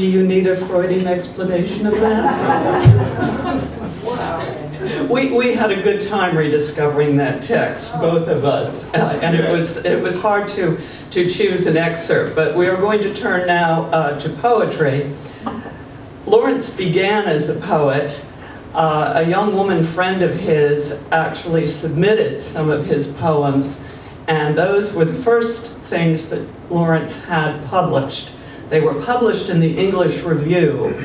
Do you need a Freudian explanation of that? Wow. We had a good time rediscovering that text, both of us, and it was hard to choose an excerpt, but we are going to turn now to poetry. Lawrence began as a poet. A young woman friend of his actually submitted some of his poems, and those were the first things that Lawrence had published. They were published in the English Review,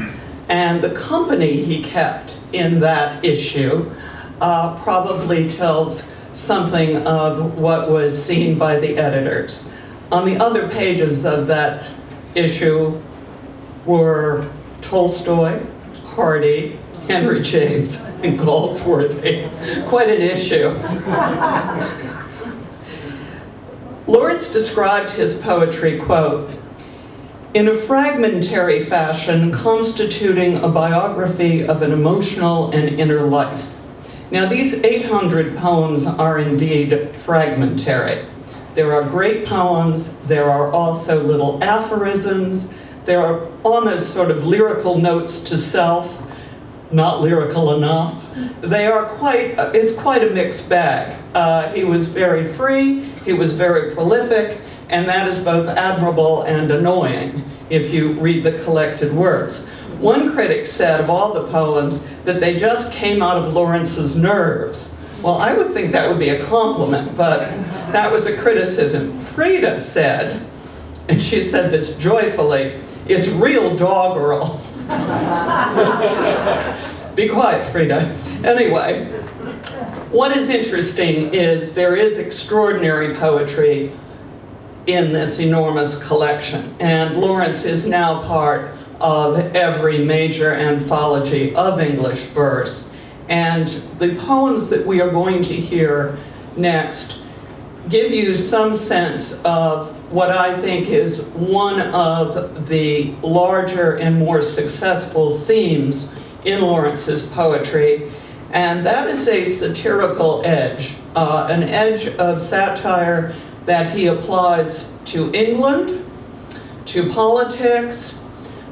and the company he kept in that issue probably tells something of what was seen by the editors. On the other pages of that issue were Tolstoy, Hardy, Henry James, and Galsworthy. Quite an issue. Lawrence described his poetry, quote, in a fragmentary fashion constituting a biography of an emotional and inner life. Now, these 800 poems are indeed fragmentary. There are great poems, there are also little aphorisms, there are almost sort of lyrical notes to self, not lyrical enough. It's quite a mixed bag. He was very free, he was very prolific, and that is both admirable and annoying if you read the collected works. One critic said of all the poems that they just came out of Lawrence's nerves. Well, I would think that would be a compliment, but that was a criticism. Frida said, and she said this joyfully, it's real doggerel. Be quiet, Frida. Anyway, what is interesting is there is extraordinary poetry in this enormous collection, and Lawrence is now part of every major anthology of English verse. And the poems that we are going to hear next give you some sense of what I think is one of the larger and more successful themes in Lawrence's poetry, and that is a satirical edge, an edge of satire that he applies to England, to politics,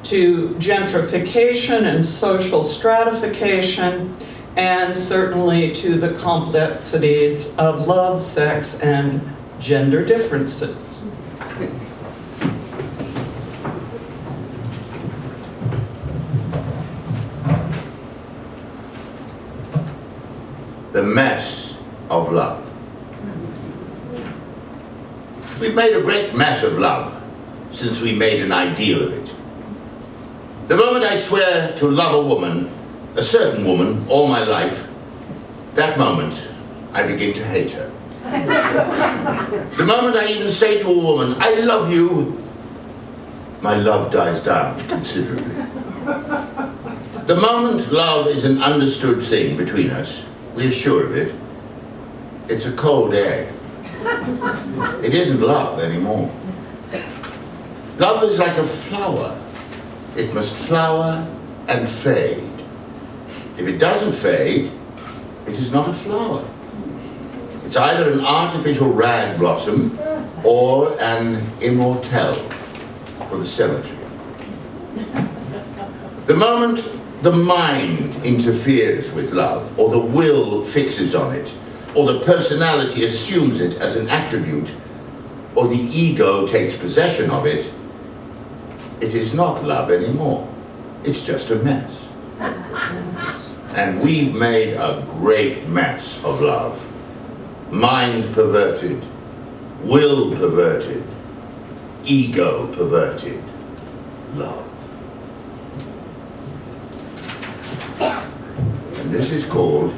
to gentrification and social stratification, and certainly to the complexities of love, sex, and gender differences. The mess of love. We've made a great mess of love since we made an ideal of it. The moment I swear to love a woman, a certain woman, all my life, that moment I begin to hate her. The moment I even say to a woman, I love you, my love dies down considerably. The moment love is an understood thing between us, we're sure of it, it's a cold egg. It isn't love anymore. Love is like a flower. It must flower and fade. If it doesn't fade, it is not a flower. It's either an artificial rag blossom or an immortelle for the cemetery. The moment the mind interferes with love, or the will fixes on it, or the personality assumes it as an attribute, or the ego takes possession of it, it is not love anymore. It's just a mess. And we've made a great mess of love. Mind perverted, will perverted, ego perverted, love. And this is called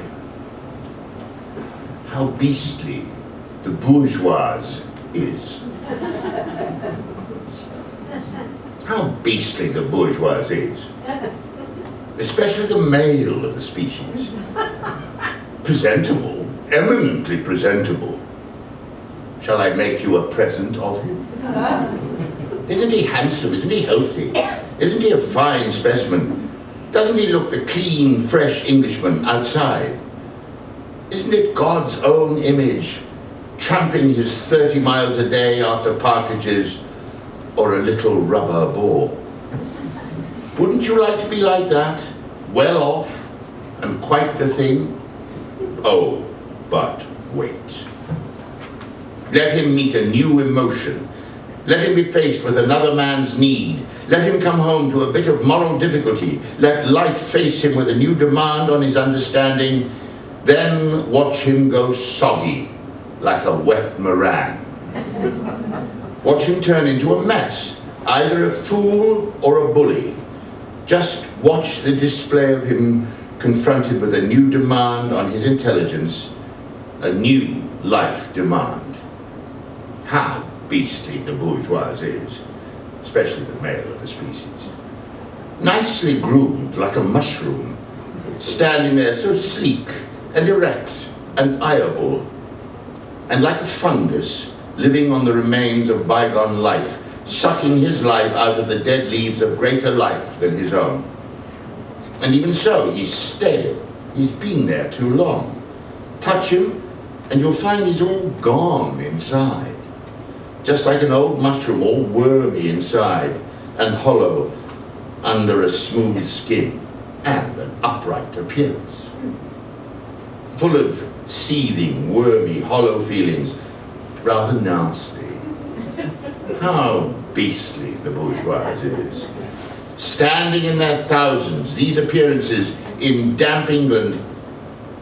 How Beastly the Bourgeoise Is. How beastly the bourgeoise is. Especially the male of the species. Presentable, eminently presentable. Shall I make you a present of him? Isn't he handsome? Isn't he healthy? Isn't he a fine specimen? Doesn't he look the clean, fresh Englishman outside? Isn't it God's own image, tramping his 30 miles a day after partridges or a little rubber ball? Wouldn't you like to be like that? Well off and quite the thing? Oh, but wait. Let him meet a new emotion. Let him be faced with another man's need. Let him come home to a bit of moral difficulty. Let life face him with a new demand on his understanding. Then watch him go soggy like a wet meringue. Watch him turn into a mess, either a fool or a bully. Just watch the display of him confronted with a new demand on his intelligence, a new life demand. How beastly the bourgeois is, especially the male of the species. Nicely groomed like a mushroom, standing there so sleek and erect and eyeable, and like a fungus living on the remains of bygone life, sucking his life out of the dead leaves of greater life than his own. And even so, he's stale. He's been there too long. Touch him, and you'll find he's all gone inside. Just like an old mushroom, all wormy inside and hollow under a smooth skin and an upright appearance. Full of seething, wormy, hollow feelings, rather nasty. How beastly the bourgeois is. Standing in their thousands, these appearances in damp England,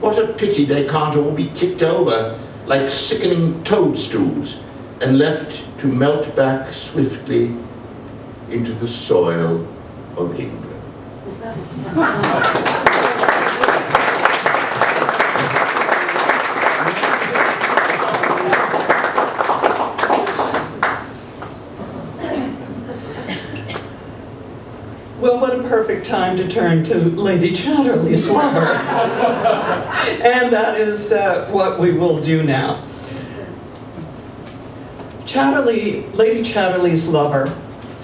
what a pity they can't all be kicked over like sickening toadstools and left to melt back swiftly into the soil of England. Well, what a perfect time to turn to Lady Chatterley's lover. And that is what we will do now. Lady Chatterley's Lover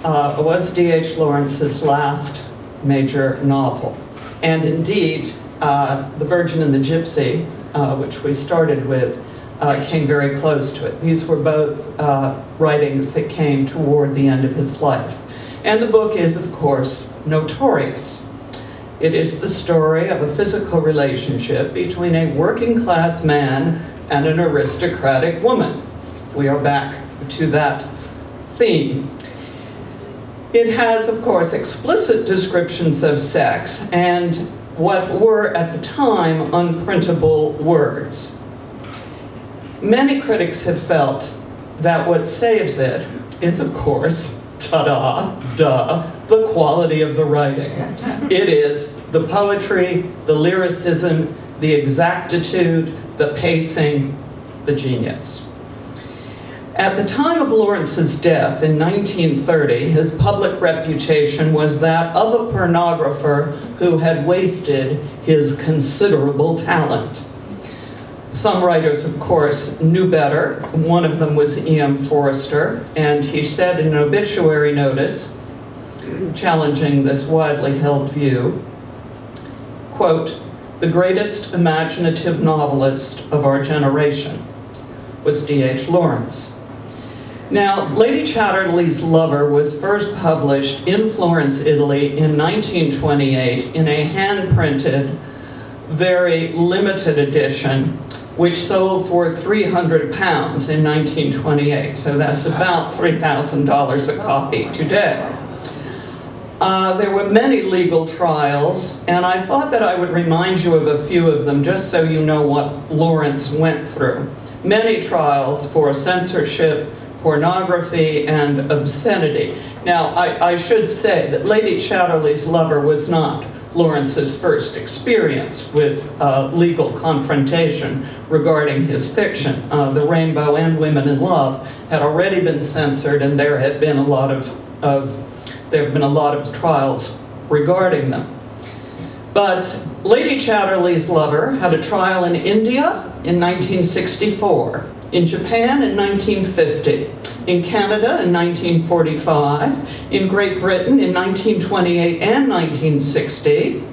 was D.H. Lawrence's last major novel. And indeed, The Virgin and the Gypsy, which we started with, came very close to it. These were both writings that came toward the end of his life. And the book is, of course, notorious. It is the story of a physical relationship between a working-class man and an aristocratic woman. We are back to that theme. It has, of course, explicit descriptions of sex and what were, at the time, unprintable words. Many critics have felt that what saves it is, of course, the quality of the writing. It is the poetry, the lyricism, the exactitude, the pacing, the genius. At the time of Lawrence's death in 1930, his public reputation was that of a pornographer who had wasted his considerable talent. Some writers, of course, knew better. One of them was E.M. Forster, and he said in an obituary notice, challenging this widely held view, quote, "The greatest imaginative novelist of our generation was D.H. Lawrence." Now, Lady Chatterley's Lover was first published in Florence, Italy in 1928 in a hand-printed, very limited edition, which sold for £300 in 1928. So that's about $3,000 a copy today. There were many legal trials, and I thought that I would remind you of a few of them just so you know what Lawrence went through. Many trials for censorship, pornography, and obscenity. Now, I should say that Lady Chatterley's Lover was not Lawrence's first experience with legal confrontation regarding his fiction. The Rainbow and Women in Love had already been censored, and there have been a lot of trials regarding them. But Lady Chatterley's Lover had a trial in India in 1964, in Japan in 1950, in Canada in 1945, in Great Britain in 1928 and 1960,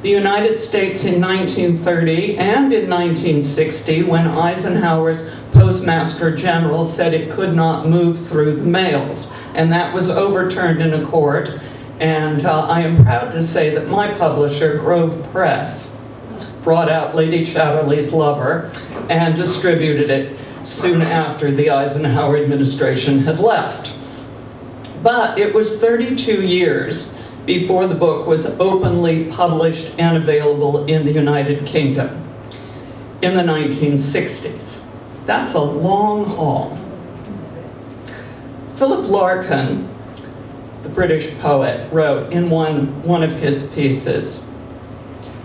the United States in 1930 and in 1960 when Eisenhower's Postmaster General said it could not move through the mails. And that was overturned in a court, And I am proud to say that my publisher, Grove Press, brought out Lady Chatterley's Lover and distributed it soon after the Eisenhower administration had left. But it was 32 years before the book was openly published and available in the United Kingdom in the 1960s. That's a long haul. Philip Larkin, the British poet, wrote in one of his pieces,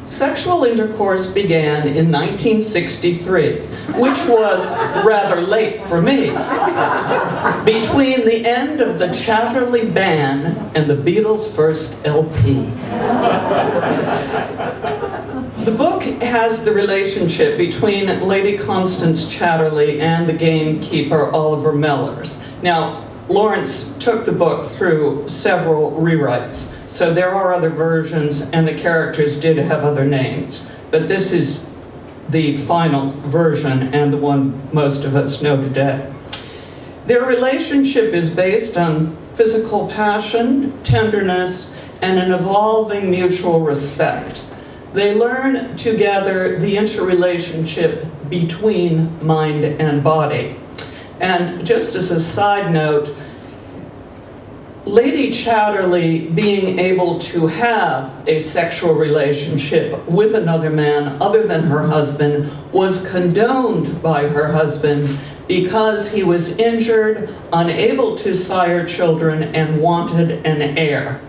"Sexual intercourse began in 1963, which was rather late for me, between the end of the Chatterley ban and the Beatles' first LP." The book has the relationship between Lady Constance Chatterley and the gamekeeper Oliver Mellors. Now, Lawrence took the book through several rewrites, so there are other versions and the characters did have other names, but this is the final version and the one most of us know today. Their relationship is based on physical passion, tenderness, and an evolving mutual respect. They learn together the interrelationship between mind and body. And just as a side note, Lady Chatterley being able to have a sexual relationship with another man other than her husband was condoned by her husband because he was injured, unable to sire children, and wanted an heir.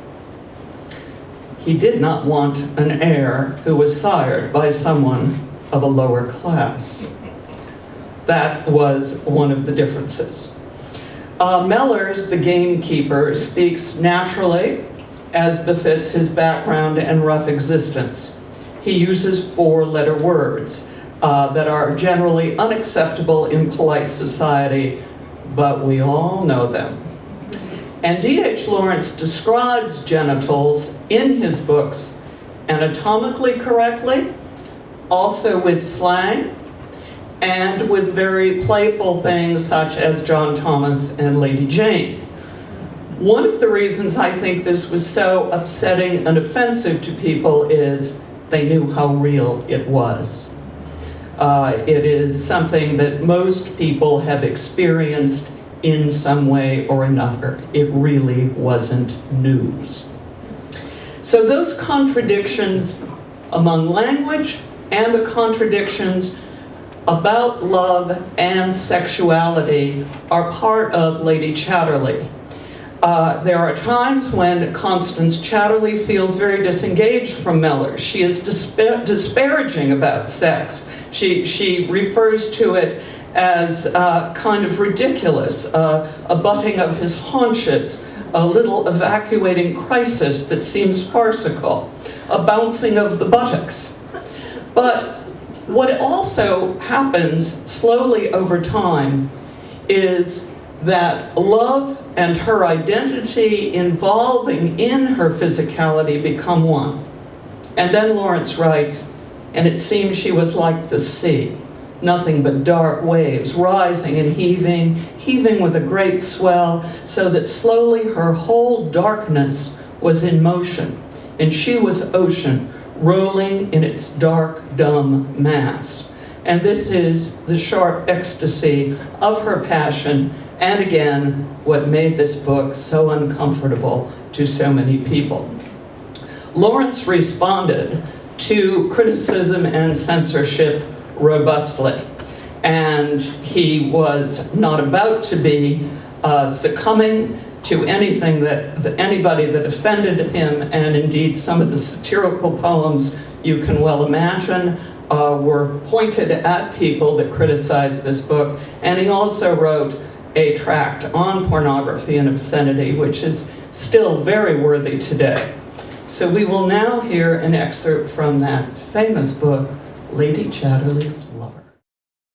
He did not want an heir who was sired by someone of a lower class. That was one of the differences. Mellors, the gamekeeper, speaks naturally, as befits his background and rough existence. He uses four-letter words that are generally unacceptable in polite society, but we all know them. And D.H. Lawrence describes genitals in his books anatomically correctly, also with slang, and with very playful things such as John Thomas and Lady Jane. One of the reasons I think this was so upsetting and offensive to people is they knew how real it was. It is something that most people have experienced in some way or another. It really wasn't news. So those contradictions among language and the contradictions about love and sexuality are part of Lady Chatterley. There are times when Constance Chatterley feels very disengaged from Mellors. She is disparaging about sex. She refers to it as kind of ridiculous, a butting of his haunches, a little evacuating crisis that seems farcical, a bouncing of the buttocks. But what also happens slowly over time is that love and her identity involving in her physicality become one. And then Lawrence writes, "And it seemed she was like the sea, nothing but dark waves, rising and heaving, heaving with a great swell, so that slowly her whole darkness was in motion, and she was ocean, rolling in its dark, dumb mass." And this is the sharp ecstasy of her passion, and again, what made this book so uncomfortable to so many people. Lawrence responded to criticism and censorship robustly, and he was not about to be succumbing to anything anybody that offended him, and indeed some of the satirical poems you can well imagine were pointed at people that criticized this book. And he also wrote a tract on pornography and obscenity, which is still very worthy today. So we will now hear an excerpt from that famous book, Lady Chatterley's